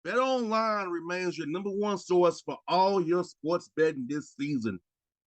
BetOnline remains your number one source for all your sports betting this season.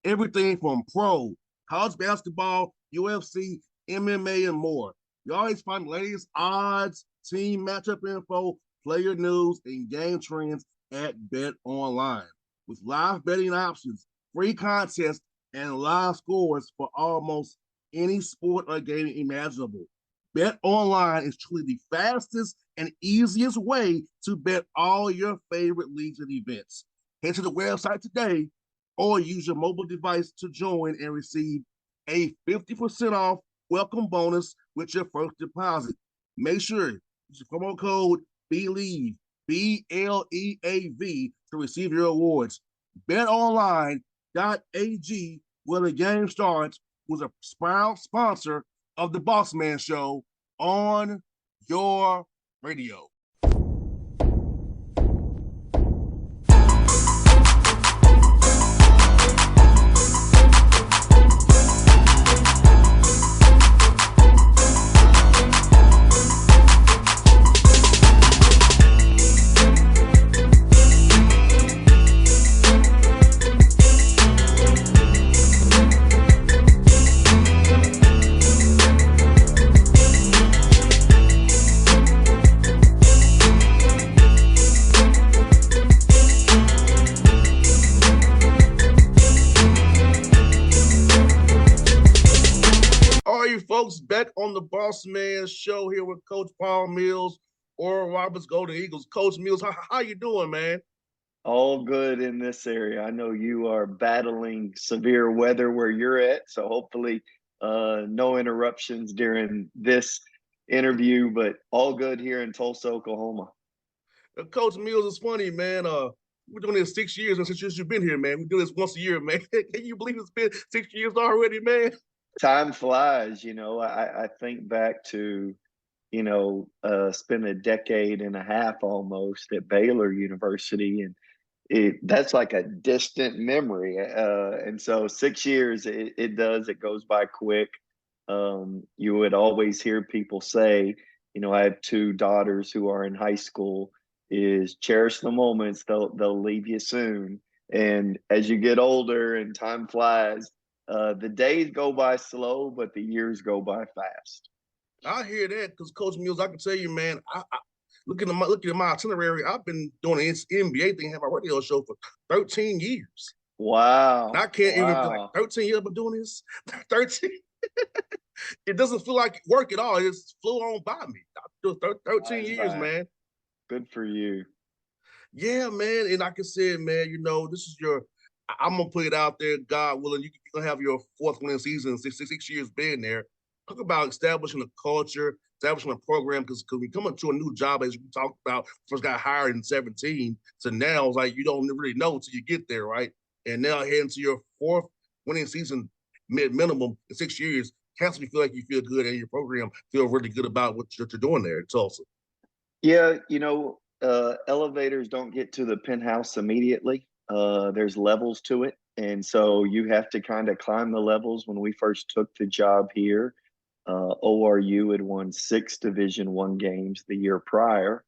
Everything from pro, college basketball, UFC, MMA, and more. You always find the latest odds, team matchup info, player news, and game trends at BetOnline. With live betting options, free contests, and live scores for almost any sport or game imaginable. Bet Online is truly the fastest and easiest way to bet all your favorite leagues and events. Head to the website today or use your mobile device to join and receive a 50% off welcome bonus with your first deposit. Make sure you use the promo code BLEAV, BLEAV, to receive your awards. BetOnline.ag, where the game starts, was a proud sponsor of the Bossman Show on your radio. Folks, back on the Bossman Show here with Coach Paul Mills, Oral Roberts, Golden Eagles. Coach Mills, how you doing, man? All good in this area. I know you are battling severe weather where you're at, so hopefully no interruptions during this interview, but all good here in Tulsa, Oklahoma. Coach Mills, it's funny, man. We're doing this 6 years since you've been here, man. We do this once a year, man. Can you believe it's been 6 years already, man? Time flies, I think back to, spent a decade and a half almost at Baylor University, and that's like a distant memory. And so 6 years, it goes by quick. You would always hear people say, I have two daughters who are in high school, is cherish the moments, they'll leave you soon. And as you get older and time flies, the days go by slow, but the years go by fast. I hear that because Coach Mills, I can tell you, man. I looking at my itinerary. I've been doing this NBA thing, have my radio show for 13 years. Wow! And I can't even be like 13 years. I've been doing this 13. It doesn't feel like work at all. It just flew on by me. I do 13 years, man. Good for you. Yeah, man. And like I said, man, this is your. I'm gonna put it out there, God willing, you're gonna have your fourth winning season, six years being there. Talk about establishing a culture, establishing a program, because we come into a new job, as we talked about, first got hired in 17. So now it's like you don't really know until you get there, right? And now heading to your fourth winning season, minimum in 6 years, has to feel like you feel good and your program feel really good about what you're doing there in Tulsa. Yeah, elevators don't get to the penthouse immediately. There's levels to it. And so you have to kind of climb the levels. When we first took the job here, ORU had won 6 Division I games the year prior.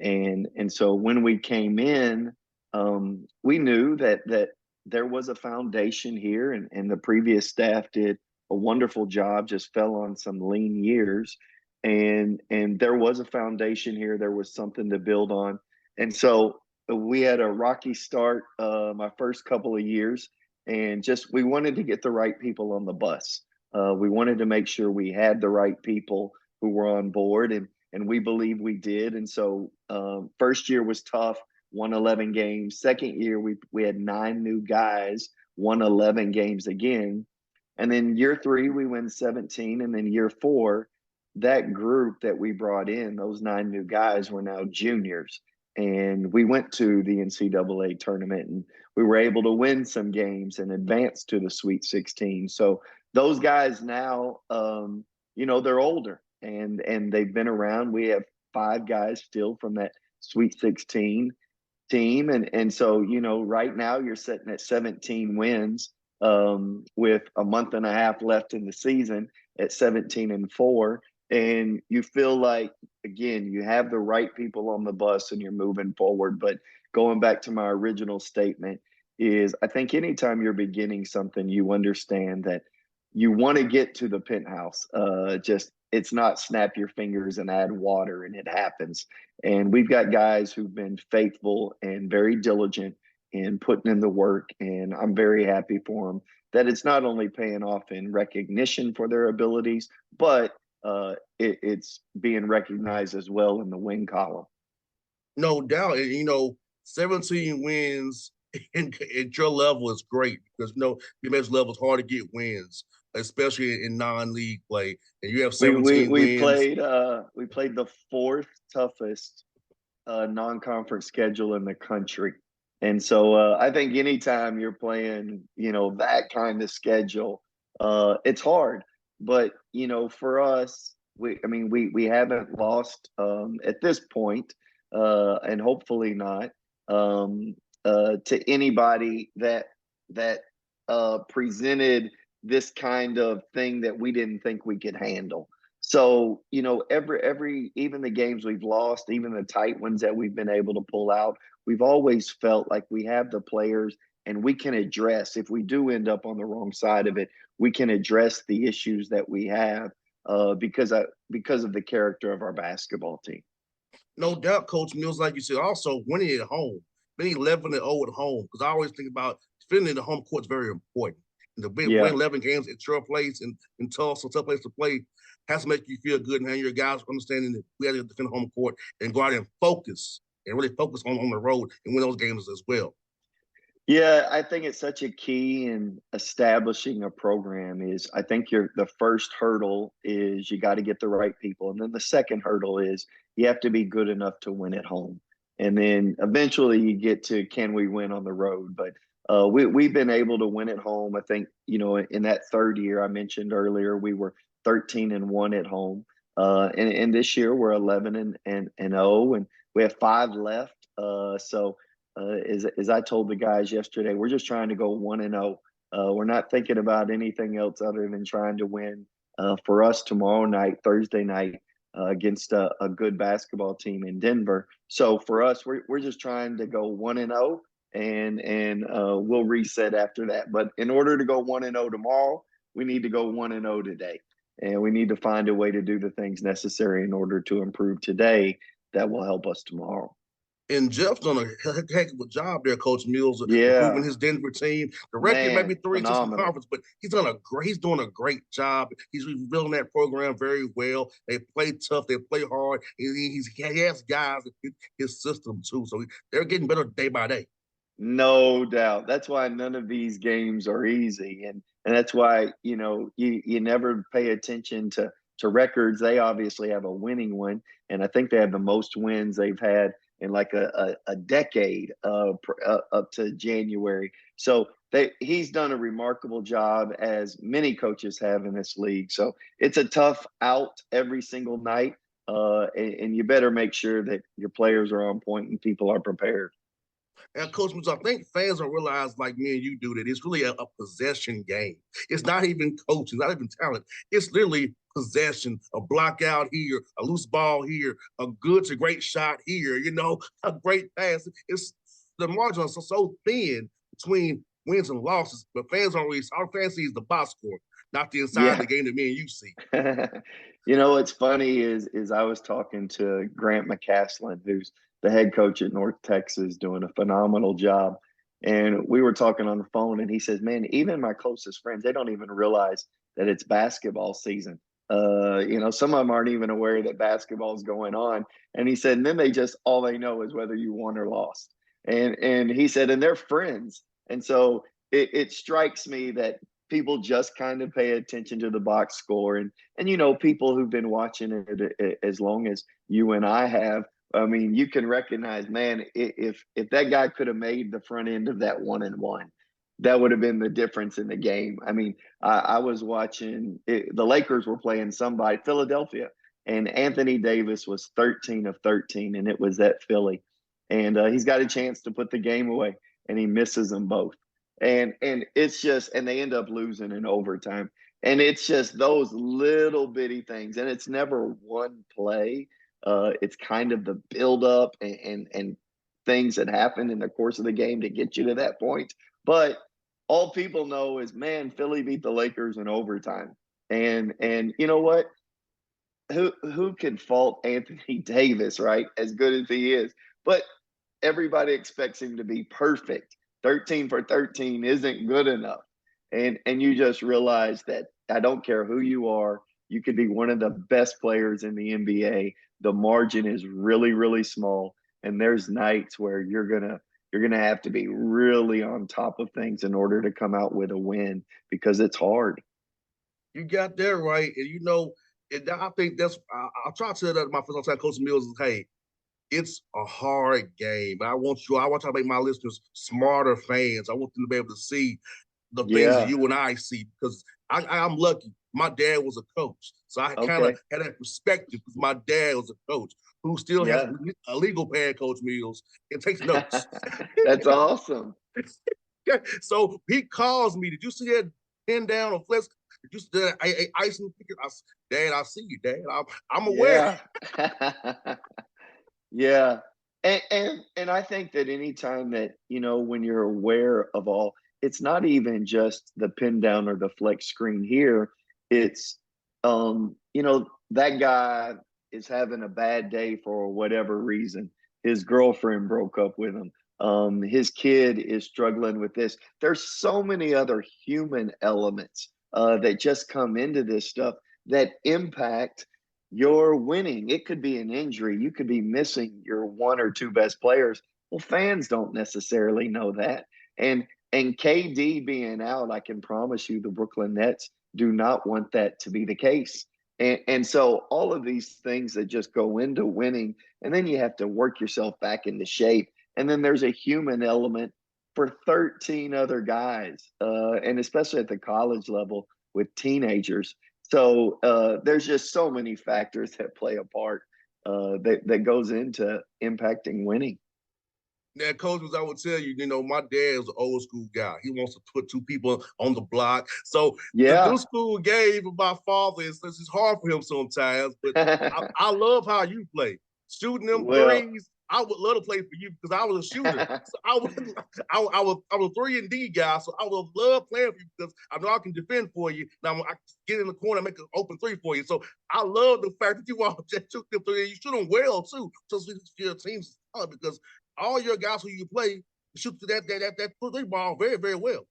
And so when we came in, we knew that there was a foundation here, and the previous staff did a wonderful job, just fell on some lean years. And there was a foundation here. There was something to build on. And so we had a rocky start my first couple of years, and just we wanted to get the right people on the bus. We wanted to make sure we had the right people who were on board, and we believe we did. And so first year was tough, won 11 games. Second year, we had 9 new guys, won 11 games again. And then year 3, we win 17. And then year 4, that group that we brought in, those 9 new guys, were now juniors. And we went to the NCAA tournament, and we were able to win some games and advance to the Sweet 16. So those guys now, they're older and they've been around. We have 5 guys still from that Sweet 16 team. And so, right now you're sitting at 17 wins with a month and a half left in the season at 17-4. and you feel like, again, you have the right people on the bus and you're moving forward. But going back to my original statement is, I think anytime you're beginning something, you understand that you want to get to the penthouse. Just it's not snap your fingers and add water and it happens. And we've got guys who've been faithful and very diligent in putting in the work, and I'm very happy for them that it's not only paying off in recognition for their abilities, but it's being recognized as well in the win column. No doubt. And 17 wins at your level is great because BMX level is hard to get wins, especially in non-league play. And you have We we 17 we wins. played we played the fourth toughest non-conference schedule in the country. And so I think anytime you're playing, that kind of schedule, it's hard. But for us, we haven't lost at this point, and hopefully not to anybody that presented this kind of thing that we didn't think we could handle. So, every even the games we've lost, even the tight ones that we've been able to pull out, we've always felt like we have the players and we can address, if we do end up on the wrong side of it, we can address the issues that we have because of the character of our basketball team. No doubt, Coach Mills, like you said, also winning at home, being 11-0 at home, because I always think about defending the home court is very important. And to win Yeah. 11 games at your place and in Tulsa, tough place to play, has to make you feel good and have your guys understanding that we have to defend home court and go out and focus and really focus on the road and win those games as well. Yeah, I think it's such a key in establishing a program is I think the first hurdle is you got to get the right people. And then the second hurdle is you have to be good enough to win at home. And then eventually you get to can we win on the road? But we've been able to win at home. I think, in that third year I mentioned earlier, we were 13-1 at home. And this year we're 11-0, and we have 5 left. So as I told the guys yesterday, we're just trying to go 1-0. We're not thinking about anything else other than trying to win for us tomorrow night, Thursday night, against a good basketball team in Denver. So for us, we're just trying to go 1-0, and we'll reset after that. But in order to go 1-0 tomorrow, we need to go 1-0 today, and we need to find a way to do the things necessary in order to improve today that will help us tomorrow. And Jeff's done a heck of a job there, Coach Mills, improving Yeah, his Denver team. The record may be man, 3-6 in phenomenal. conference, but he's doing a great job. He's rebuilding that program very well. They play tough, they play hard. He has guys that fit his system too, so they're getting better day by day. No doubt. That's why none of these games are easy. And that's why, you never pay attention to records. They obviously have a winning one. And I think they have the most wins they've had in like a decade up to January. So he's done a remarkable job, as many coaches have in this league. So it's a tough out every single night. And you better make sure that your players are on point and people are prepared. And Coach Mills, I think fans don't realize, like me and you do, that it's really a possession game. It's not even coaching, not even talent. It's literally possession, a block out here, a loose ball here, a good to great shot here, a great pass. It's the margins are so thin between wins and losses, but fans don't really, our fans see is the box score, not the inside of Yeah. the game that me and you see. What's funny is I was talking to Grant McCaslin, who's the head coach at North Texas, doing a phenomenal job. And we were talking on the phone, and he says, "Man, even my closest friends, they don't even realize that it's basketball season. Some of them aren't even aware that basketball is going on." And he said, and then they just all they know is whether you won or lost. And he said, and they're friends. And so it strikes me that people just kind of pay attention to the box score, and people who've been watching it as long as you and I have. I mean, you can recognize, man, if that guy could have made the front end of that 1-1, that would have been the difference in the game. I mean, I was watching the Lakers were playing somebody, Philadelphia, and Anthony Davis was 13 of 13, and it was at Philly, and he's got a chance to put the game away, and he misses them both, and it's just, and they end up losing in overtime. And it's just those little bitty things, and it's never one play. It's kind of the buildup and things that happen in the course of the game to get you to that point. But all people know is, man, Philly beat the Lakers in overtime, and you know what? Who can fault Anthony Davis, right? As good as he is, but everybody expects him to be perfect. 13 for 13 isn't good enough. And you just realize that I don't care who you are, you could be one of the best players in the NBA. The margin is really, really small. And there's nights where you're gonna have to be really on top of things in order to come out with a win because it's hard. You got that right, and and I think I try to tell that to my first time Coach Mills is, hey, it's a hard game. I want you to make my listeners smarter fans. I want them to be able to see the things that Yeah. you and I see because I'm lucky. My dad was a coach, so I kind of Okay. had that perspective because my dad was a coach who still has Yeah. a legal pad, Coach Mills, and takes notes. That's awesome. So he calls me. Did you see that pin down or flex? Did you see that icing? Dad, I see you, Dad. I'm aware. Yeah. Yeah. And I think that anytime that, when you're aware of all, it's not even just the pin down or the flex screen here. It's that guy is having a bad day for whatever reason. His girlfriend broke up with him. His kid is struggling with this. There's so many other human elements that just come into this stuff that impact you're winning. It could be an injury. You could be missing your one or two best players. Well, fans don't necessarily know that. And KD being out, I can promise you the Brooklyn Nets do not want that to be the case. And so all of these things that just go into winning, and then you have to work yourself back into shape. And then there's a human element for 13 other guys, and especially at the college level with teenagers. So there's just so many factors that play a part that goes into impacting winning. Now, coaches, I would tell you, my dad is an old school guy. He wants to put two people on the block. So the new Yeah. school game of my father is it's hard for him sometimes, but I love how you play. Shooting them Well, threes, I would love to play for you because I was a shooter. So I was a 3-and-D guy, so I would love playing for you because I know I can defend for you. Now I can get in the corner and make an open three for you. So I love the fact that you all just shoot them three and you shoot them well too. So your team's solid because all your guys who you play shoot that three ball very, very well.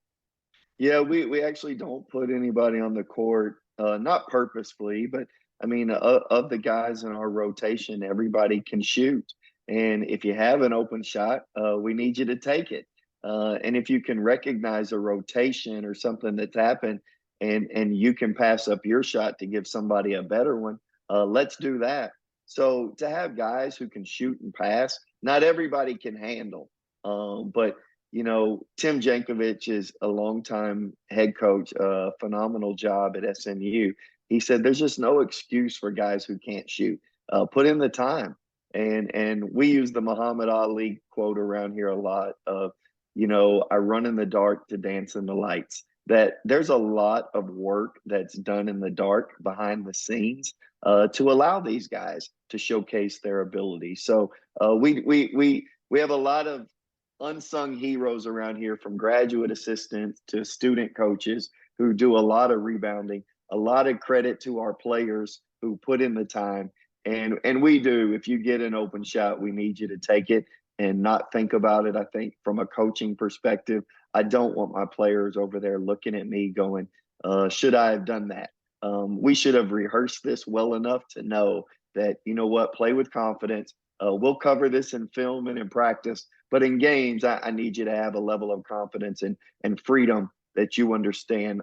yeah, we actually don't put anybody on the court, not purposefully, but I mean, of the guys in our rotation, everybody can shoot. And if you have an open shot, we need you to take it. And if you can recognize a rotation or something that's happened, and you can pass up your shot to give somebody a better one, let's do that. So to have guys who can shoot and pass, not everybody can handle. But Tim Jankovic is a longtime head coach, a phenomenal job at SMU. He said there's just no excuse for guys who can't shoot. Put in the time. And we use the Muhammad Ali quote around here a lot of, I run in the dark to dance in the lights. That there's a lot of work that's done in the dark behind the scenes to allow these guys to showcase their ability. So we have a lot of unsung heroes around here, from graduate assistants to student coaches who do a lot of rebounding. A lot of credit to our players who put in the time. And we do. If you get an open shot, we need you to take it and not think about it. I think from a coaching perspective, I don't want my players over there looking at me going, should I have done that? We should have rehearsed this well enough to know that, what, play with confidence. We'll cover this in film and in practice, but in games, I need you to have a level of confidence and freedom that you understand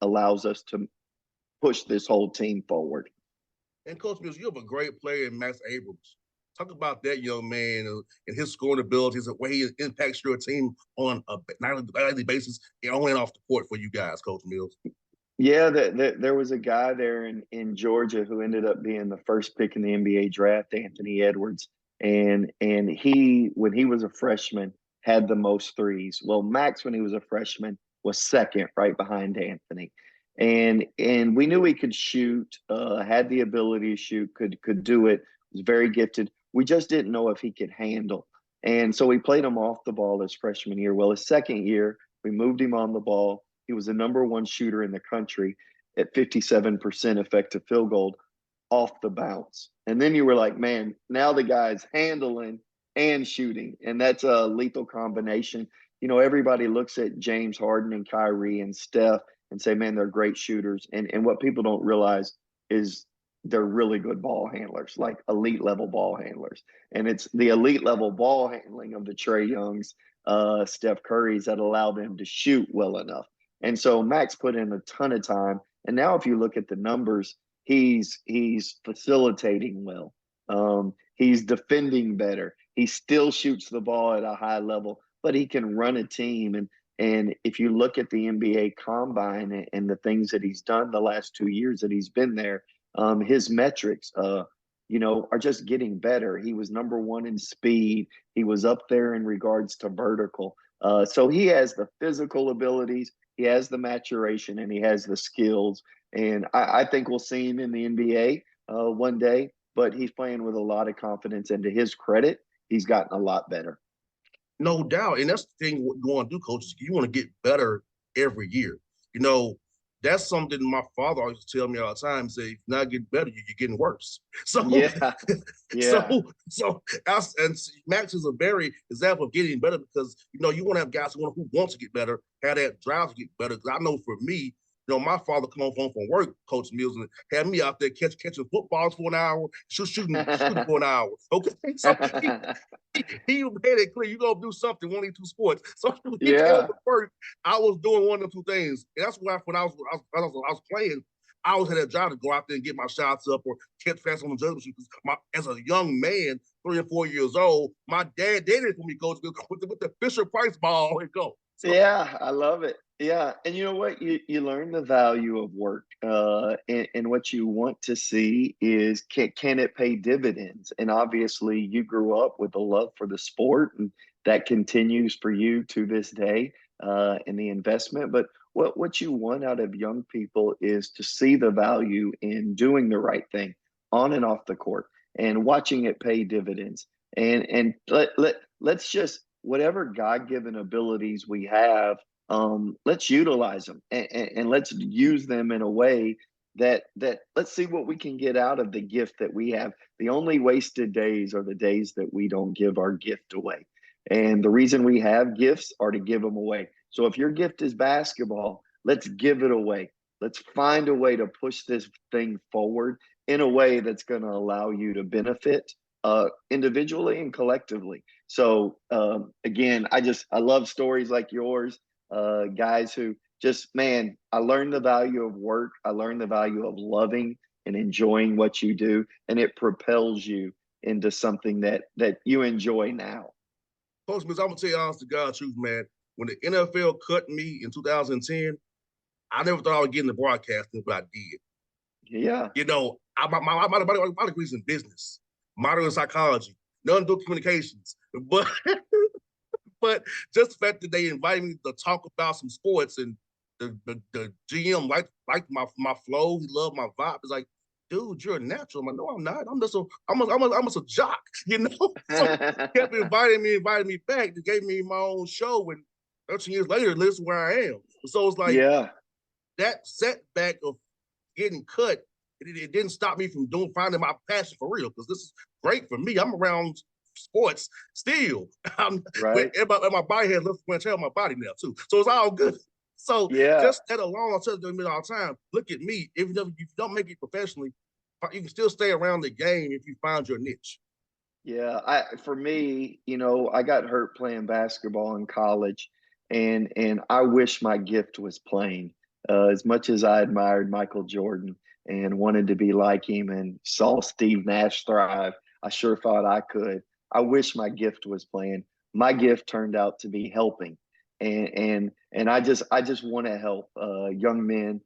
allows us to push this whole team forward. And Coach Mills, you have a great player in Max Abrams. Talk about that young man and his scoring abilities, the way he impacts your team on a nightly basis and on and off the court for you guys, Coach Mills. Yeah, there was a guy there in Georgia who ended up being the first pick in the NBA draft, Anthony Edwards, and he, when he was a freshman, had the most threes. Well, Max, when he was a freshman, was second, right behind Anthony. And we knew he could shoot, had the ability to shoot, could do it. Was very gifted. We just didn't know if he could handle. And so we played him off the ball his freshman year. Well, his second year, we moved him on the ball. He was the number one shooter in the country at 57% effective field goal off the bounce. And then you were like, man, now the guy's handling and shooting. And that's a lethal combination. Everybody looks at James Harden and Kyrie and Steph and say, man, they're great shooters. And what people don't realize is they're really good ball handlers, like elite level ball handlers. And it's the elite level ball handling of the Trae Youngs, Steph Curry's that allow them to shoot well enough. And so Max put in a ton of time. And now if you look at the numbers, he's facilitating well. He's defending better. He still shoots the ball at a high level, but he can run a team. And if you look at the NBA Combine and the things that he's done the last 2 years that he's been there, his metrics, are just getting better. He was number one in speed. He was up there in regards to vertical. So he has the physical abilities, he has the maturation, and he has the skills. And I think we'll see him in the NBA one day, but he's playing with a lot of confidence. And to his credit, he's gotten a lot better. No doubt. And that's the thing you want to do, coaches. You want to get better every year. That's something my father always tell me all the time. Say, if you're not getting better, you're getting worse. So, Yeah. Yeah. and Max is a very example of getting better because you want to have guys who want to get better, have that drive to get better. Because I know for me, my father come home from work, Coach Mills, and had me out there catching footballs for an hour, shooting for an hour. Okay, so he made it clear you gonna do something, one of these two sports. So when he came up Yeah. with work, I was doing one of the two things. And that's why when I was playing, I always had that job to go out there and get my shots up or catch fast on the judgment shoot. As a young man, 3 or 4 years old, my dad did it for me, coach, with the Fisher Price ball and go. So, Yeah, I love it. Yeah, and you know what? You learn the value of work, and what you want to see is can it pay dividends? And obviously, you grew up with a love for the sport, and that continues for you to this day, in the investment. But what you want out of young people is to see the value in doing the right thing on and off the court, and watching it pay dividends. And let's just whatever God given abilities we have, let's utilize them, and let's use them in a way that let's see what we can get out of the gift that we have. The only wasted days are the days that we don't give our gift away. And the reason we have gifts are to give them away. So if your gift is basketball, let's give it away. Let's find a way to push this thing forward in a way that's going to allow you to benefit individually and collectively. So again, I love stories like yours, guys who just, man, I learned the value of work. I learned the value of loving and enjoying what you do, and it propels you into something that you enjoy now. Coach Mills, I'm gonna tell you honest to God truth, man. When the NFL cut me in 2010, I never thought I would get into broadcasting, but I did. Yeah. My degree's in business, modern psychology, none do communications. But but just the fact that they invited me to talk about some sports and the GM liked my flow, he loved my vibe. It's like, dude, you're a natural. I'm like, no, I'm not. I'm just a jock, you know. So kept inviting me back. They gave me my own show, and 13 years later, this is where I am. So it's like Yeah. that setback of getting cut, it didn't stop me from finding my passion for real, because this is great for me. I'm around sports still. Right. My body has left wear and tear on my body now too. So it's all good. So Yeah. just that alone, I tell them all the time, look at me. Even if you don't make it professionally, you can still stay around the game if you find your niche. Yeah, for me, I got hurt playing basketball in college, and I wish my gift was playing. As much as I admired Michael Jordan and wanted to be like him and saw Steve Nash thrive, I sure thought I could. I wish my gift was playing. My gift turned out to be helping, and I just want to help young men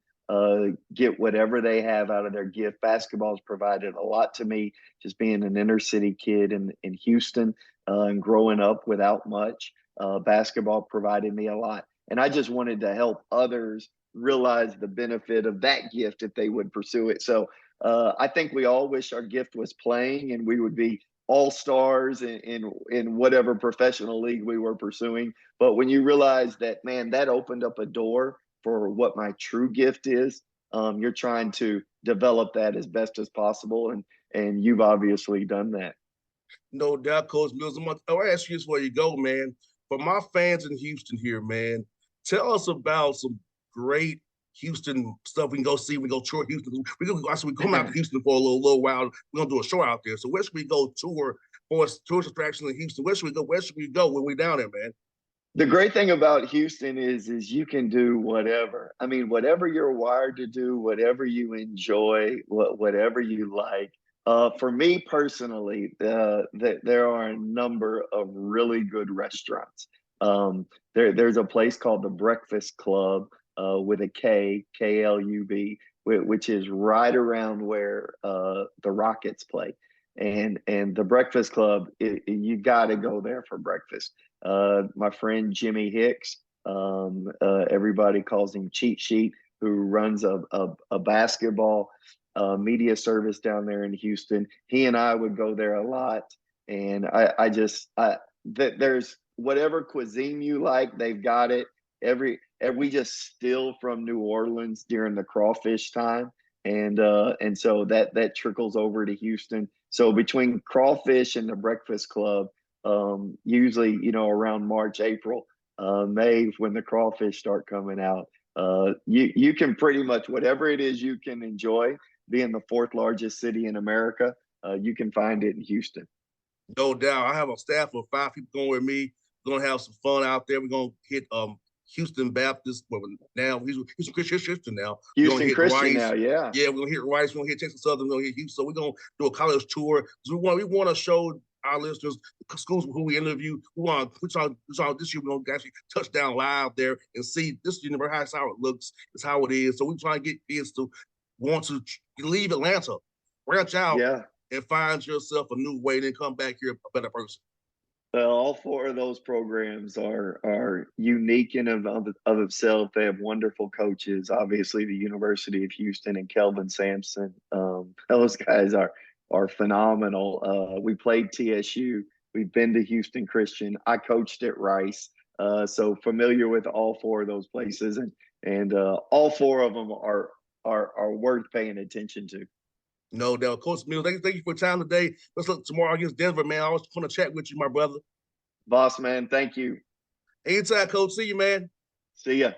get whatever they have out of their gift. Basketball's provided a lot to me, just being an inner city kid in Houston, and growing up without much. Basketball provided me a lot. And I just wanted to help others realize the benefit of that gift if they would pursue it. So I think we all wish our gift was playing and we would be all stars in whatever professional league we were pursuing. But when you realize that, man, that opened up a door for what my true gift is, you're trying to develop that as best as possible, and you've obviously done that. No doubt, Coach Mills. I'll ask you this before you go, man. For my fans in Houston here, man, tell us about some great Houston stuff we can go see. We go tour Houston. We come out to Houston for a little while. We're gonna do a show out there. So where should we go tour for tourist attractions in Houston? Where should we go? Where should we go when we're down there, man? The great thing about Houston is you can do whatever. I mean, whatever you're wired to do, whatever you enjoy, whatever you like. For me personally, there are a number of really good restaurants. There's a place called the Breakfast Club with a KLUB, which is right around where the Rockets play. And the Breakfast Club, you got to go there for breakfast. My friend Jimmy Hicks, everybody calls him Cheat Sheet, who runs a basketball media service down there in Houston. He and I would go there a lot, and there's whatever cuisine you like, they've got it. We just steal from New Orleans during the crawfish time, and so that trickles over to Houston. So between crawfish and the Breakfast Club, usually around March, April, May, when the crawfish start coming out, you can pretty much whatever it is you can enjoy. Being the fourth largest city in America, you can find it in Houston. No doubt. I have a staff of 5 people going with me. We're gonna have some fun out there. We're gonna hit Houston Baptist, but now Houston Christian now. We're gonna Houston hit Christian Rice. now, yeah. Yeah, we're gonna hit Rice. We're gonna hit Texas Southern. We're gonna hit Houston. So we're gonna do a college tour. So we want to show our listeners the schools who we interview. We saw this year. We're gonna actually touch down live there and see this university how it looks. It's how it is. So we try to get kids to want to leave Atlanta, branch out, Yeah. and find yourself a new way, then come back here a better person. Well, all four of those programs are unique in of itself. They have wonderful coaches. Obviously, the University of Houston and Kelvin Sampson. Those guys are phenomenal. We played TSU. We've been to Houston Christian. I coached at Rice, so familiar with all four of those places, and all four of them are worth paying attention to. No doubt. Coach Mills, thank you for your time today. Let's look tomorrow against Denver, man. I always want to chat with you, my brother. Bossman, thank you. Anytime, Coach. See you, man. See ya.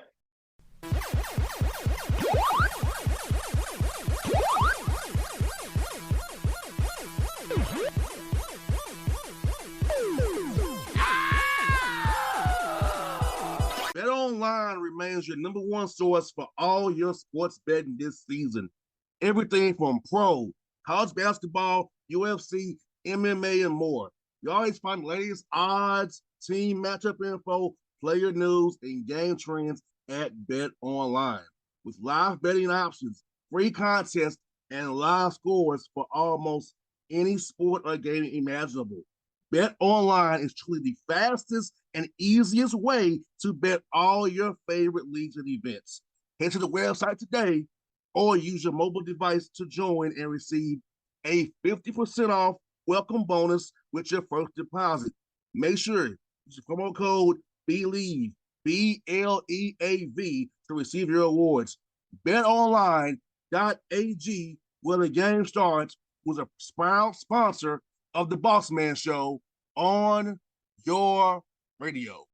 BetOnline remains your number one source for all your sports betting this season. Everything from pro, college basketball, UFC, MMA, and more. You always find the latest odds, team matchup info, player news, and game trends at BetOnline. With live betting options, free contests, and live scores for almost any sport or game imaginable. BetOnline is truly the fastest and easiest way to bet all your favorite leagues and events. Head to the website today or use your mobile device to join and receive a 50% off welcome bonus with your first deposit. Make sure you use the promo code BELIEVE, BLEAV, to receive your rewards. BetOnline.ag, where the game starts, was a proud sponsor of the Bossman Show on your radio.